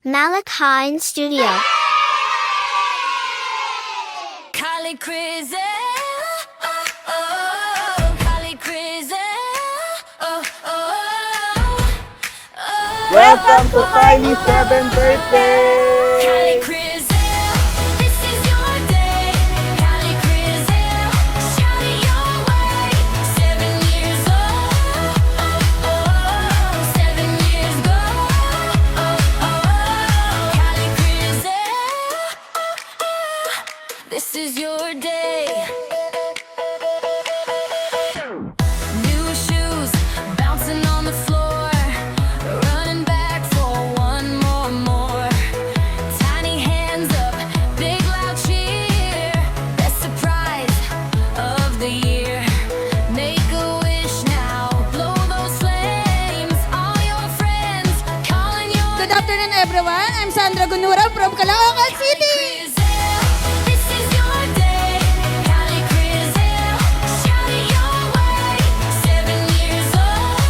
Malakine Studio. Kylie Crazy, Kylie Crazy, Welcome to Kylie's 7th birthday! Kylie Crazy, this is your day. Kylie Crazy, shout it your way. 7 years old, 7 years go. Kylie Crazy, this is your day. New shoes bouncing on the floor, running back for one more. Tiny hands up, big loud cheer. Best surprise of the year. Make a wish now, blow those flames. All your friends calling your Good afternoon, everyone. I'm Sandra Gunura from Caloocan City. This is your day, Kylie Crazy. Shout it your way. 7 years old,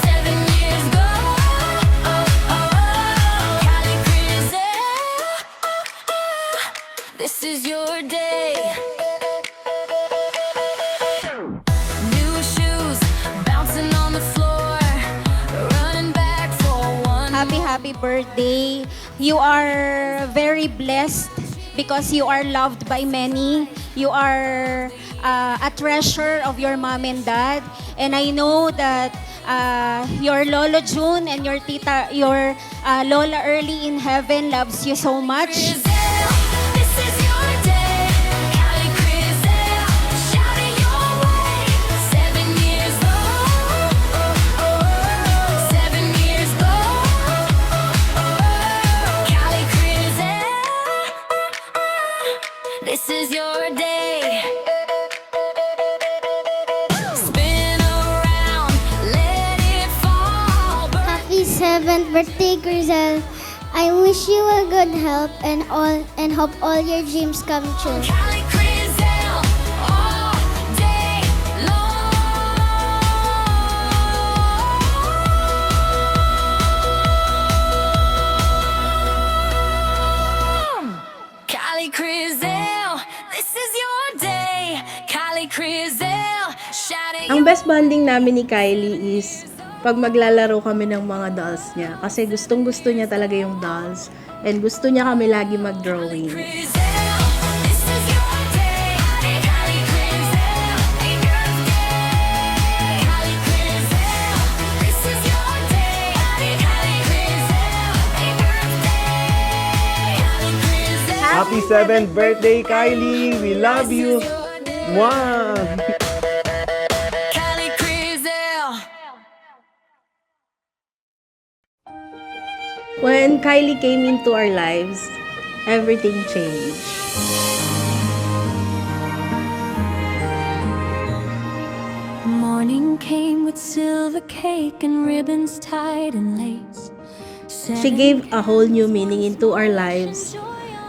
7 years go. Kylie Crazy, this is your day. New shoes bouncing on the floor, running back for one. Happy birthday. You are very blessed because you are loved by many. You are a treasure of your mom and dad. And I know that your Lolo June and your tita, your Lola Early in heaven loves you so much. This is your day, Kylie Crazy. Shout it your way. 7 years old, 7 years go. Kylie Crazy, this is your day. Spin around, let it fall. Happy 7th birthday, Grizel. I wish you a good health and hope all your dreams come true. Kylie Crazy, all day long. Kylie Crazy, this is your day. Kylie Crazy, shout it. Ang best bonding namin ni Kylie is pag maglalaro kami ng mga dolls niya. Kasi gustong-gusto niya talaga yung dolls. And gusto niya kami lagi mag-drawing. Crazy, this is your day. Kylie Crazy, happy birthday. Kylie Crazy, this is your day. Kylie Crazy, happy birthday. Kylie Crazy, Happy 7th birthday, Kylie! We love you! Mwah! Kylie Crazy. When Kylie came into our lives, everything changed. Morning came with silver cake and ribbons tied in lace. She gave a whole new meaning into our lives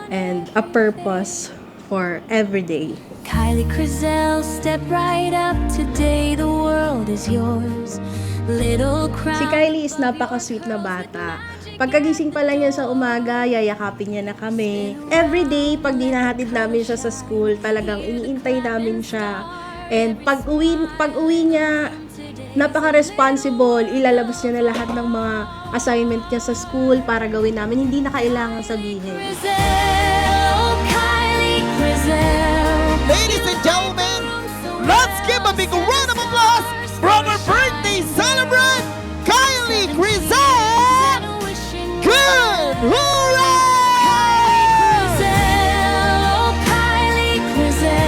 and a purpose for every day. Kylie Crazy, step right up today. The world is yours. Little crown. Si Kylie is napaka-sweet na bata. Pagkagising pa lang niya sa umaga, yayakapin niya na kami. Every day, pag dinahatid namin siya sa school, talagang iniintay namin siya. And pag uwi niya, napaka-responsible. Ilalabas niya na lahat ng mga assignment niya sa school para gawin namin. Hindi na kailangan sabihin. Kylie Crazy. Ladies and gentlemen, let's give a big round of applause for our birthday celebrant, Kylie Grizel! Good! Hooray! Kylie Crazy,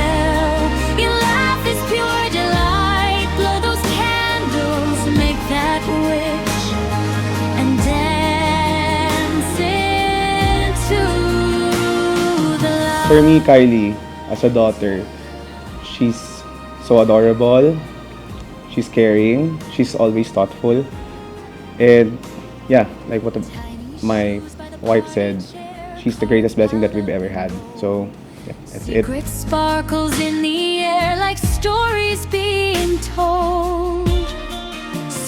your life is pure delight. Blow those candles, make that wish, and dance into the light. For me, Kylie, as a daughter, she's so adorable, she's caring, she's always thoughtful, and yeah, like what my wife said, she's the greatest blessing that we've ever had. So, yeah, that's it. Secret sparkles in the air like stories being told.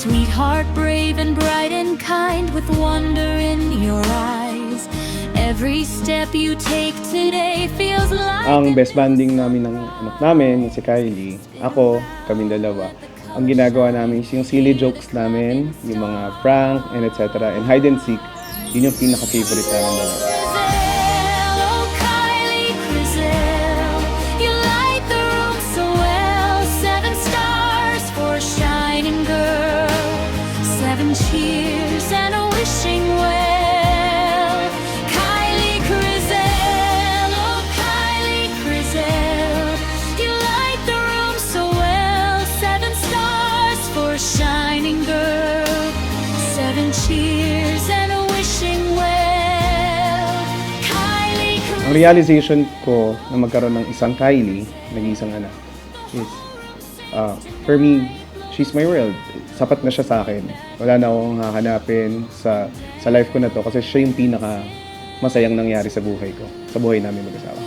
Sweetheart, brave and bright and kind, with wonder in your eyes. Every step you take today feels like Ang best banding namin ng anak namin, si Kylie, ako, kaming dalawa. Ang ginagawa namin is yung silly jokes namin, yung mga prank and etc. And hide and seek, yun yung pinaka-favorite namin dalawa. Oh, Kylie Crizel, you light the room so well. 7 stars for a shining girl, 7 cheers and a wishing well. Kylie Crizel, oh Kylie Crizel, you light the room so well. 7 stars for a shining girl, 7 cheers and a wishing well. Kylie Crizel. Ang realization ko na magkaroon ng isang Kylie, nag-iisang anak, is, for me, she's my world. Sapat na siya sa akin. Wala na akong hahanapin sa life ko na to kasi siya yung pinaka masayang nangyari sa buhay ko, sa buhay namin mag-asawa.